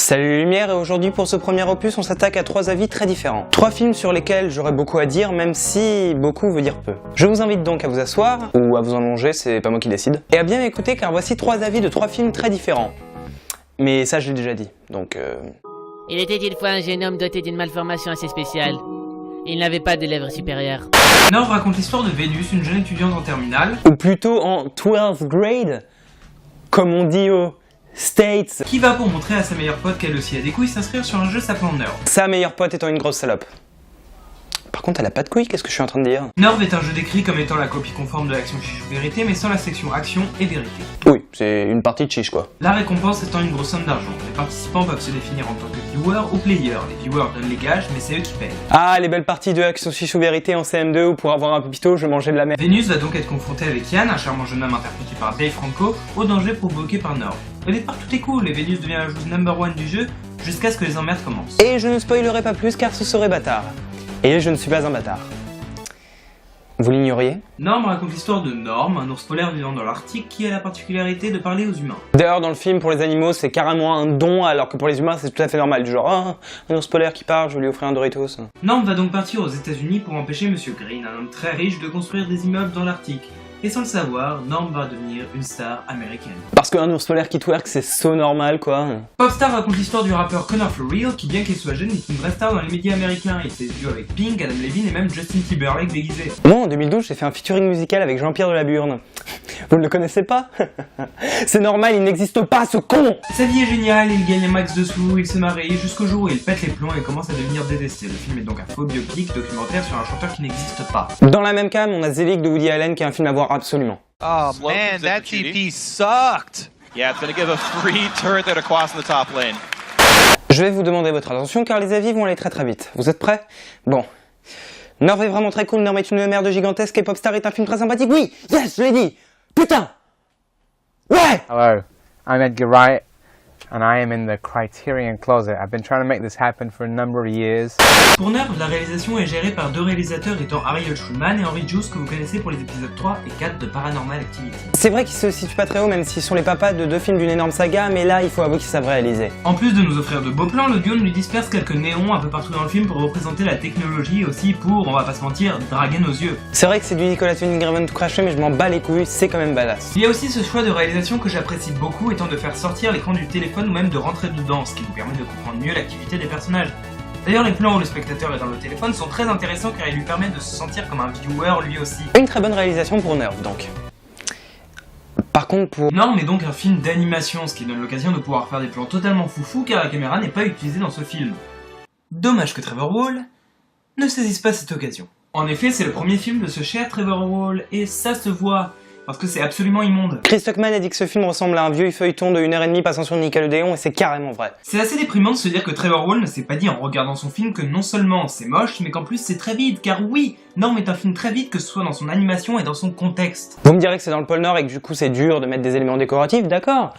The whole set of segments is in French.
Salut les Lumières, et aujourd'hui pour ce premier opus on s'attaque à 3 avis très différents. 3 films sur lesquels j'aurais beaucoup à dire, même si beaucoup veut dire peu. Je vous invite donc à vous asseoir, ou à vous allonger, c'est pas moi qui décide, et à bien m'écouter car voici 3 avis de 3 films très différents. Mais ça je l'ai déjà dit, donc Il était une fois un jeune homme doté d'une malformation assez spéciale. Il n'avait pas de lèvres supérieures. Nord raconte l'histoire de Vénus, une jeune étudiante en terminale, ou plutôt en 12th grade, comme on dit aux States. qui va pour montrer à sa meilleure pote qu'elle aussi a des couilles s'inscrire sur un jeu s'appelant Nerve. Sa meilleure pote étant une grosse salope. Par contre elle a pas de couilles, qu'est-ce que je suis en train de dire? Nerve est un jeu décrit comme étant la copie conforme de l'action chiche vérité, mais sans la section action et vérité. Oui, c'est une partie de chiche quoi. La récompense étant une grosse somme d'argent. Les participants peuvent se définir en tant que viewer ou player. Les viewers donnent les gages, mais c'est eux qui payent. Ah, les belles parties de Action Chiche ou Vérité en CM2 où pour avoir un pépito je mangeais de la merde. Vénus va donc être confrontée avec Yann, un charmant jeune homme interprété par Dave Franco, au danger provoqué par Nerve. Au départ tout est cool et Vénus devient la joueuse number 1 du jeu jusqu'à ce que les emmerdes commencent. Et je ne spoilerai pas plus car ce serait bâtard. Et je ne suis pas un bâtard. Vous l'ignoriez? Norm raconte l'histoire de Norm, un ours polaire vivant dans l'Arctique qui a la particularité de parler aux humains. D'ailleurs dans le film pour les animaux c'est carrément un don alors que pour les humains c'est tout à fait normal. Du genre ah, un ours polaire qui parle, je vais lui offrir un Doritos. Norm va donc partir aux États-Unis pour empêcher Monsieur Green, un homme très riche, de construire des immeubles dans l'Arctique. Et sans le savoir, Norm va devenir une star américaine. Parce qu'un ours polaire qui twerk c'est so normal quoi. Popstar raconte l'histoire du rappeur Connor For Real qui, bien qu'il soit jeune, est une vraie star dans les médias américains. Il fait des duos avec Pink, Adam Levine et même Justin Timberlake déguisé. Moi en 2012 j'ai fait un featuring musical avec Jean-Pierre de la Burne. Vous ne le connaissez pas? C'est normal, il n'existe pas ce con. Sa vie est géniale, il gagne un max de sous, il se marie jusqu'au jour où il pète les plombs et commence à devenir détesté. Le film est donc un faux biopic documentaire sur un chanteur qui n'existe pas. Dans la même cam on a Zelig de Woody Allen qui est un film à voir absolument. Oh man, that TP sucked. Yeah, it's gonna give a free turret there to cross in the top lane. Je vais vous demander votre attention car les avis vont aller très vite. Vous êtes prêts? Bon. Norv est vraiment très cool, Norm est une merde gigantesque et Popstar est un film très sympathique. Oui! Yes, je l'ai dit! Putain! Ouais! Hello, I'm Edgar Wright, and I am in the Criterion Closet. I've been trying to make this happen for a number of years. Pour Nerve, la réalisation est gérée par 2 réalisateurs étant Ariel Schulman et Henry Juice que vous connaissez pour les épisodes 3 et 4 de Paranormal Activity. C'est vrai qu'ils se situent pas très haut même s'ils sont les papas de 2 films d'une énorme saga, mais là il faut avouer qu'ils savent réaliser. En plus de nous offrir de beaux plans, le duo lui disperse quelques néons un peu partout dans le film pour représenter la technologie et aussi pour, on va pas se mentir, draguer nos yeux. C'est vrai que c'est du Nicolas Winding Refn tout craché mais je m'en bats les couilles, c'est quand même badass. Il y a aussi ce choix de réalisation que j'apprécie beaucoup étant de faire sortir l'écran du téléphone ou même de rentrer dedans, ce qui nous permet de comprendre mieux l'activité des personnages. D'ailleurs, les plans où le spectateur est dans le téléphone sont très intéressants car ils lui permettent de se sentir comme un viewer lui aussi. Une très bonne réalisation pour Nerve donc. Par contre pour... Norm est donc un film d'animation, ce qui donne l'occasion de pouvoir faire des plans totalement foufou car la caméra n'est pas utilisée dans ce film. Dommage que Trevor Wall ne saisisse pas cette occasion. En effet, c'est le premier film de ce cher Trevor Wall et ça se voit. Parce que c'est absolument immonde. Chris Tuckman a dit que ce film ressemble à un vieux feuilleton de 1h30 passant sur Nickelodeon et c'est carrément vrai. C'est assez déprimant de se dire que Trevor Wall ne s'est pas dit en regardant son film que non seulement c'est moche, mais qu'en plus c'est très vide, car oui, Norm est un film très vide que ce soit dans son animation et dans son contexte. Vous me direz que c'est dans le pôle Nord et que du coup c'est dur de mettre des éléments décoratifs, d'accord.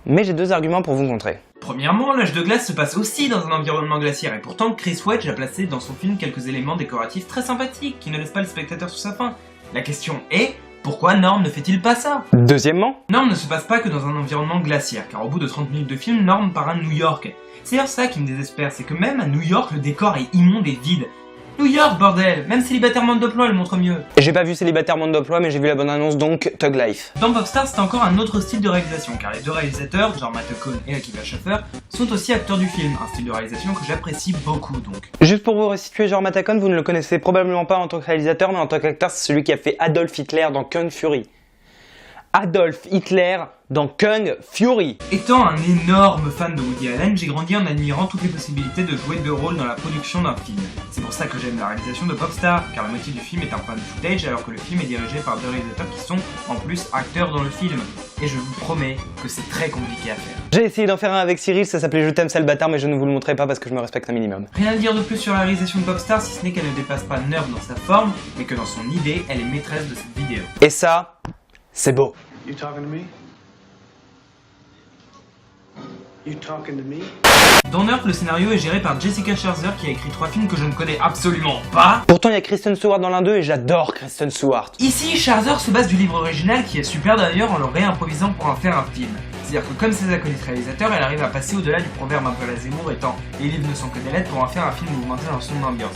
Mais j'ai 2 arguments pour vous contrer. Premièrement, l'âge de glace se passe aussi dans un environnement glaciaire et pourtant Chris Wedge a placé dans son film quelques éléments décoratifs très sympathiques qui ne laissent pas le spectateur sur sa faim. La question est... pourquoi Norm ne fait-il pas ça? Deuxièmement, Norm ne se passe pas que dans un environnement glaciaire, car au bout de 30 minutes de film, Norm part à New York. C'est d'ailleurs ça qui me désespère, c'est que même à New York, le décor est immonde et vide. New York, bordel! Même Célibataire Monde d'Emploi le montre mieux. j'ai pas vu Célibataire Monde d'Emploi mais j'ai vu la bonne annonce donc Thug Life. Dans Popstar, c'est encore un autre style de réalisation, car les 2 réalisateurs, genre Matt Cohn et Akiva Schaffer, sont aussi acteurs du film, un style de réalisation que j'apprécie beaucoup donc. Juste pour vous resituer, George Matacon, vous ne le connaissez probablement pas en tant que réalisateur mais en tant qu'acteur c'est celui qui a fait Adolf Hitler dans Kung Fury. Adolf Hitler dans Kung Fury. Étant un énorme fan de Woody Allen, j'ai grandi en admirant toutes les possibilités de jouer 2 rôles dans la production d'un film. C'est pour ça que j'aime la réalisation de Popstar, car la moitié du film est un fan footage alors que le film est dirigé par 2 réalisateurs qui sont en plus acteurs dans le film. Et je vous promets que c'est très compliqué à faire. J'ai essayé d'en faire un avec Cyril, ça s'appelait Je t'aime sale bâtard mais je ne vous le montrerai pas parce que je me respecte un minimum. Rien à dire de plus sur la réalisation de Popstar si ce n'est qu'elle ne dépasse pas Nerve dans sa forme, mais que dans son idée, elle est maîtresse de cette vidéo. Et ça, c'est beau. You talking to me? You talking to me? Dans Nerve, le scénario est géré par Jessica Scherzer qui a écrit 3 films que je ne connais absolument pas. Pourtant il y a Kristen Stewart dans l'un d'eux et j'adore Kristen Stewart. Ici, Scherzer se base du livre original qui est super d'ailleurs en le réimprovisant pour en faire un film. C'est-à-dire que comme ses acolytes réalisateurs, elle arrive à passer au-delà du proverbe un peu à la Zemmour étant « les livres ne sont que des lettres » pour en faire un film mouvementé dans son ambiance.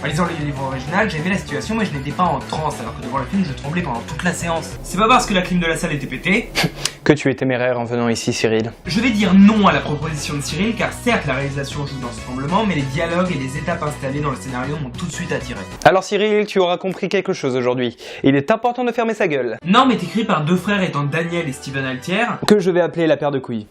En lisant le livre original, j'aimais la situation mais je n'étais pas en transe alors que devant le film je tremblais pendant toute la séance. C'est pas parce que la clim de la salle était pétée que tu es téméraire en venant ici, Cyril. Je vais dire non à la proposition de Cyril car certes la réalisation joue dans ce tremblement mais les dialogues et les étapes installées dans le scénario m'ont tout de suite attiré. Alors Cyril, tu auras compris quelque chose aujourd'hui. Il est important de fermer sa gueule. Norm est écrit par deux frères étant Daniel et Steven Altier. Que je vais appeler la paire de couilles.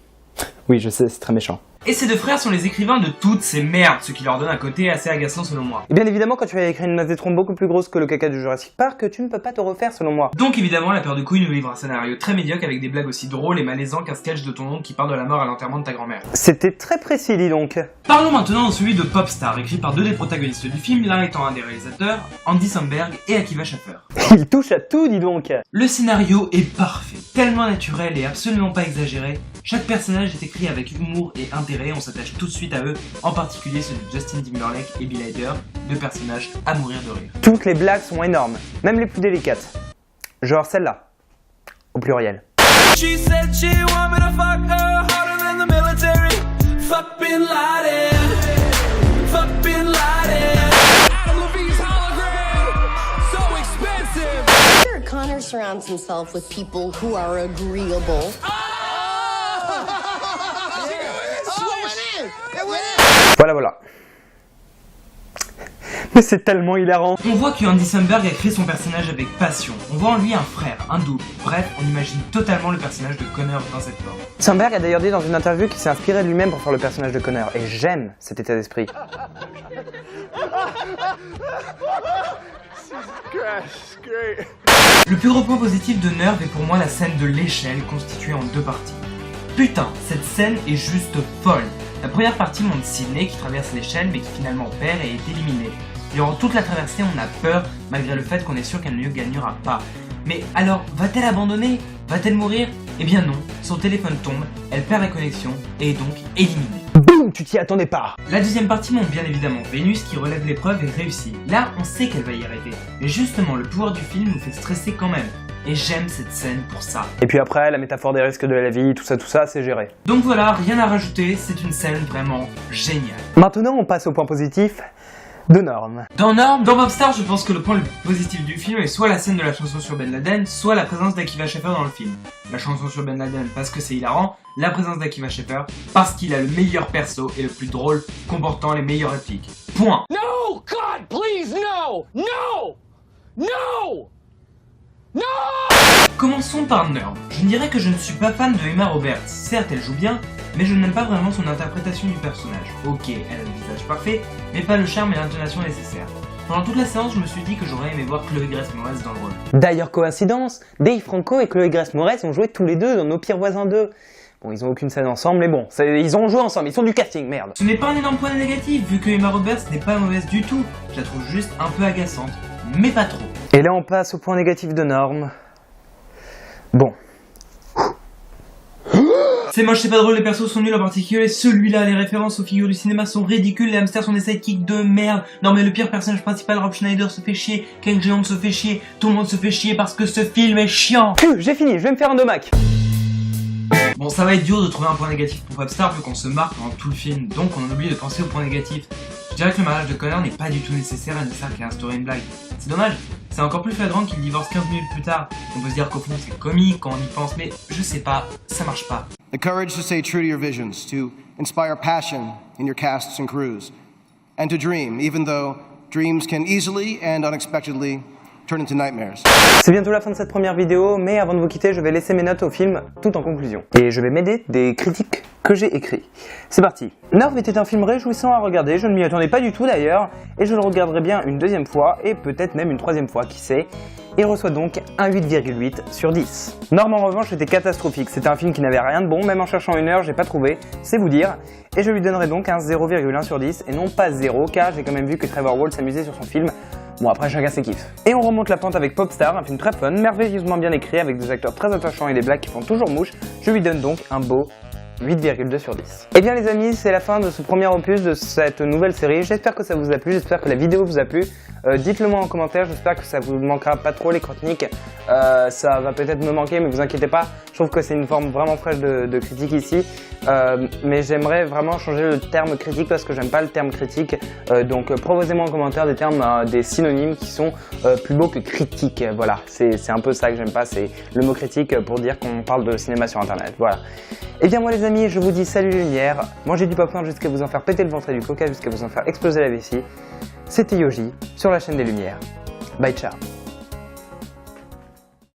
Oui, je sais, c'est très méchant. Et ces deux frères sont les écrivains de toutes ces merdes, ce qui leur donne un côté assez agaçant selon moi. Et bien évidemment, quand tu as écrit une masse d'étron beaucoup plus grosse que le caca du Jurassic Park, tu ne peux pas te refaire selon moi. Donc évidemment, la paire de couilles nous livre un scénario très médiocre avec des blagues aussi drôles et malaisants qu'un sketch de ton oncle qui parle de la mort à l'enterrement de ta grand-mère. C'était très précis, dis donc. Parlons maintenant de celui de Popstar, écrit par deux des protagonistes du film, l'un étant un des réalisateurs, Andy Samberg et Akiva Schaffer. Il touche à tout, dis donc. Le scénario est parfait, tellement naturel et absolument pas exagéré. Chaque personnage est écrit avec humour et intérêt, on s'attache tout de suite à eux, en particulier ceux de Justin Timberlake et Bill Hader, deux personnages à mourir de rire. Toutes les blagues sont énormes, même les plus délicates. Genre celle-là, au pluriel. She said she want me to fuck her harder than the military. Fuck Bin Laden. Fuck Bin Laden. Adam Levine's hologram. So expensive. Eric Connor surrounds himself with people who are agreeable. Voilà. Mais c'est tellement hilarant. On voit que Andy Samberg a créé son personnage avec passion. On voit en lui un frère, un double. Bref, on imagine totalement le personnage de Connor dans cette forme. Samberg a d'ailleurs dit dans une interview qu'il s'est inspiré de lui-même pour faire le personnage de Connor. Et j'aime cet état d'esprit. Le plus gros point positif de Nerve est pour moi la scène de l'échelle constituée en deux parties. Putain, cette scène est juste folle. La première partie montre Sydney qui traverse l'échelle mais qui finalement perd et est éliminée. Durant toute la traversée, on a peur malgré le fait qu'on est sûr qu'elle ne gagnera pas. Mais alors, va-t-elle abandonner? Va-t-elle mourir? Eh bien non, son téléphone tombe, elle perd la connexion et est donc éliminée. Boum, tu t'y attendais pas. La deuxième partie montre bien évidemment Vénus qui relève l'épreuve et réussit. Là, on sait qu'elle va y arriver. Mais justement, le pouvoir du film nous fait stresser quand même. Et j'aime cette scène pour ça. Et puis après, la métaphore des risques de la vie, tout ça, c'est géré. Donc voilà, rien à rajouter, c'est une scène vraiment géniale. Maintenant, on passe au point positif de Norm. Dans Popstar, je pense que le point le plus positif du film est soit la scène de la chanson sur Ben Laden, soit la présence d'Akiva Schaffer dans le film. La chanson sur Ben Laden parce que c'est hilarant, la présence d'Akiva Schaffer parce qu'il a le meilleur perso et le plus drôle, comportant les meilleures répliques. Point. No, God, please, no, no, no, no. Commençons par Nerve. Je dirais que je ne suis pas fan de Emma Roberts. Certes, elle joue bien, mais je n'aime pas vraiment son interprétation du personnage. Ok, elle a le visage parfait, mais pas le charme et l'intonation nécessaires. Pendant toute la séance, je me suis dit que j'aurais aimé voir Chloé Grace Moretz dans le rôle. D'ailleurs, coïncidence, Dave Franco et Chloé Grace Moretz ont joué tous les deux dans Nos Pires Voisins 2. Bon, ils ont aucune scène ensemble, mais bon, ils ont joué ensemble, ils sont du casting, merde. Ce n'est pas un énorme point négatif, vu que Emma Roberts n'est pas mauvaise du tout. Je la trouve juste un peu agaçante, mais pas trop. Et là, on passe au point négatif de Norm. Bon. C'est moche, c'est pas drôle, les persos sont nuls, en particulier celui-là, les références aux figures du cinéma sont ridicules, les hamsters sont des sidekicks de merde. Non mais le pire personnage principal, Rob Schneider, se fait chier, Ken Jeong se fait chier, tout le monde se fait chier parce que ce film est chiant. J'ai fini, je vais me faire un domac. Bon, ça va être dur de trouver un point négatif pour Popstar vu qu'on se marre pendant tout le film, donc on en oublie de penser au point négatif. Je dirais que le mariage de Connor n'est pas du tout nécessaire et ne sert qu'à instaurer une blague. C'est dommage, c'est encore plus flagrant qu'il divorce 15 minutes plus tard. On peut se dire qu'au fond c'est comique quand on y pense, mais je sais pas, ça marche pas. The courage to stay true to your visions, to inspire passion in your casts and crews, and to dream, even though dreams can easily and unexpectedly turn into nightmares. C'est bientôt la fin de cette première vidéo, mais avant de vous quitter, je vais laisser mes notes au film tout en conclusion. Et je vais m'aider des critiques que j'ai écrits. C'est parti. Nerve était un film réjouissant à regarder, je ne m'y attendais pas du tout d'ailleurs, et je le regarderai bien une deuxième fois, et peut-être même une troisième fois, qui sait. Il reçoit donc un 8,8 sur 10. Norm en revanche était catastrophique, c'était un film qui n'avait rien de bon, même en cherchant une heure, j'ai pas trouvé, c'est vous dire, et je lui donnerai donc un 0,1 sur 10, et non pas 0, car j'ai quand même vu que Trevor Wall s'amusait sur son film. Bon, après chacun ses kiffs. Et on remonte la pente avec Popstar, un film très fun, merveilleusement bien écrit, avec des acteurs très attachants et des blagues qui font toujours mouche. Je lui donne donc un beau 8,2 sur 10. Et bien les amis, c'est la fin de ce premier opus de cette nouvelle série. J'espère que ça vous a plu, j'espère que la vidéo vous a plu. Dites-le moi en commentaire, j'espère que ça vous manquera pas trop les chroniques. Ça va peut-être me manquer, mais vous inquiétez pas, je trouve que c'est une forme vraiment fraîche de critique ici. Mais j'aimerais vraiment changer le terme critique parce que j'aime pas le terme critique. Donc proposez-moi en commentaire des termes, des synonymes qui sont plus beaux que critique. Voilà, c'est un peu ça que j'aime pas, c'est le mot critique pour dire qu'on parle de cinéma sur internet. Voilà. Et bien moi les amis, je vous dis salut les lumières, mangez du popcorn jusqu'à vous en faire péter le ventre et du coca jusqu'à vous en faire exploser la vessie. C'était Yoji sur la chaîne des Lumières. Bye ciao.